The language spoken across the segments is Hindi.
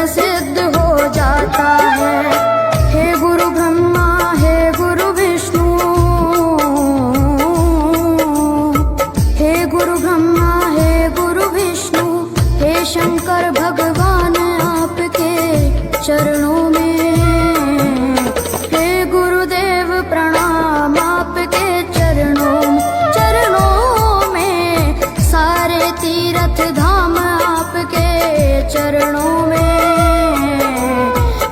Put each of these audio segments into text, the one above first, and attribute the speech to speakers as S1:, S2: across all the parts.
S1: सिद्ध हो जाता है। हे गुरु ब्रह्मा, हे गुरु विष्णु, हे गुरु ब्रह्मा, हे गुरु विष्णु, हे शंकर भगवान आपके चरणों में। हे गुरुदेव प्रणाम आपके चरणों में, सारे तीर्थ धाम आपके चरणों में।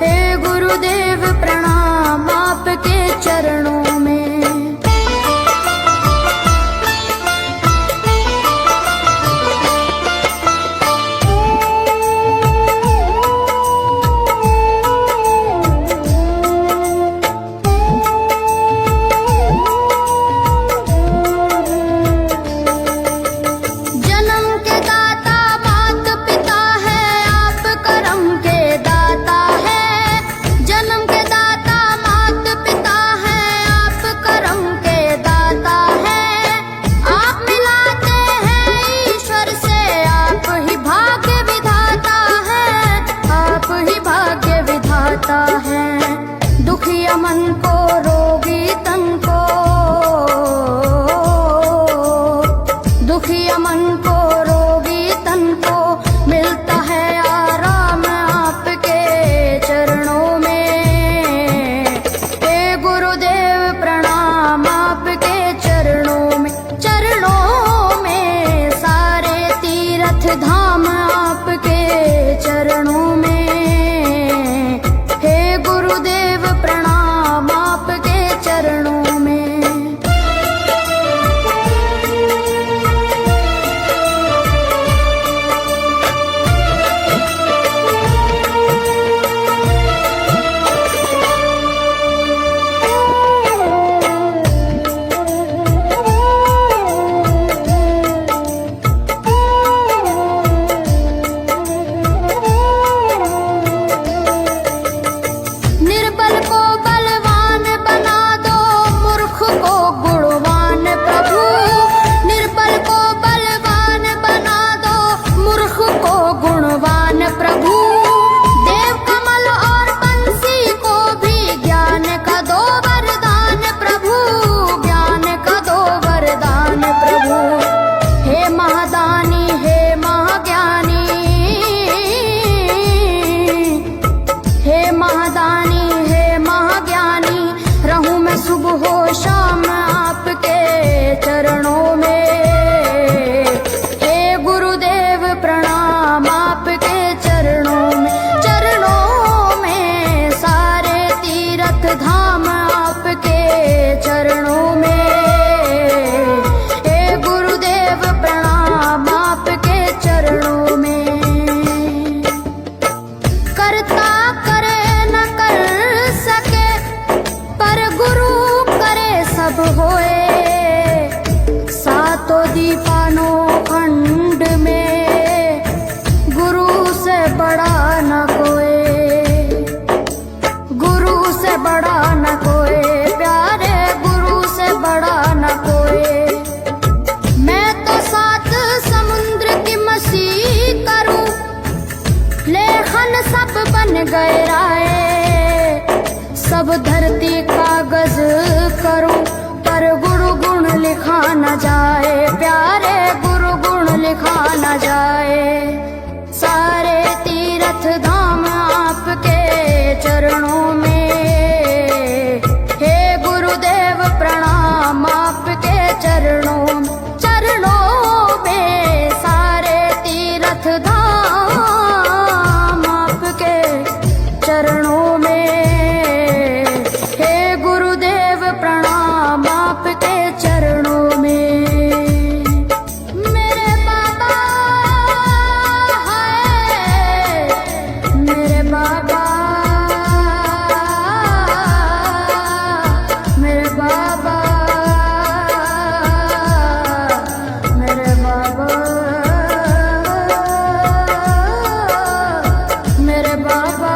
S1: हे गुरुदेव प्रणाम आपके चरणों में। दुखिया मन को, रोगी तन को, दुखिया मन को, रोगी तन को मिलता है आराम आपके चरणों में। हे गुरुदेव प्रणाम आपके चरणों में, चरणों में, सारे तीर्थ धाम आपके चरणों में। गुरुदेव प्रणाम आपके चरणों में। निर्बल को बलवान बना दो, मूर्ख को गुणवान प्रभु। निर्बल को बलवान बना दो, मूर्ख को गुणवान प्रभु। देव कमल और बंसी को भी ज्ञान का दो वरदान प्रभु, ज्ञान का दो वरदान प्रभु। हे महादानी, हे महाज्ञानी, हे महादानी, रहूं मैं सुबह हो शाम आपके चरणों में। हे गुरुदेव प्रणाम आपके चरणों में, चरणों में, सारे तीर्थ धाम आपके चरणों में। हे गुरुदेव प्रणाम आपके चरणों में। करता करे न कर सके, पर गुरु करे सब होए। सातों दीवानों खंड में गुरु से बड़ा न कोई, गुरु से बड़ा न कोई, प्यारे गुरु से बड़ा न कोई। मैं तो सात समुद्र की मसीह करूं, लेखन सब बन गए राय। सब धरती कागज करूं, पर गुरु गुण लिखा न जाए, प्यारे गुरु गुण लिखा न जाए। सारे तीर्थ धाम आपके चरणों में। हे गुरुदेव प्रणाम आपके चरणों में, चरणों में, सारे तीर्थ धाम आपके चरणों में। प्रणाम आपके चरणों में। मेरे बाबा है, मेरे बाबा, मेरे बाबा, मेरे बाबा, मेरे बाबा।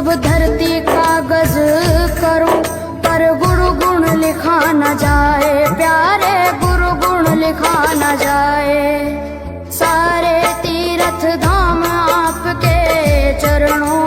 S1: अब धरती कागज करूं पर गुरु गुण लिखा न जाए, प्यारे गुरु गुण लिखा न जाए। सारे तीर्थ धाम आपके चरणों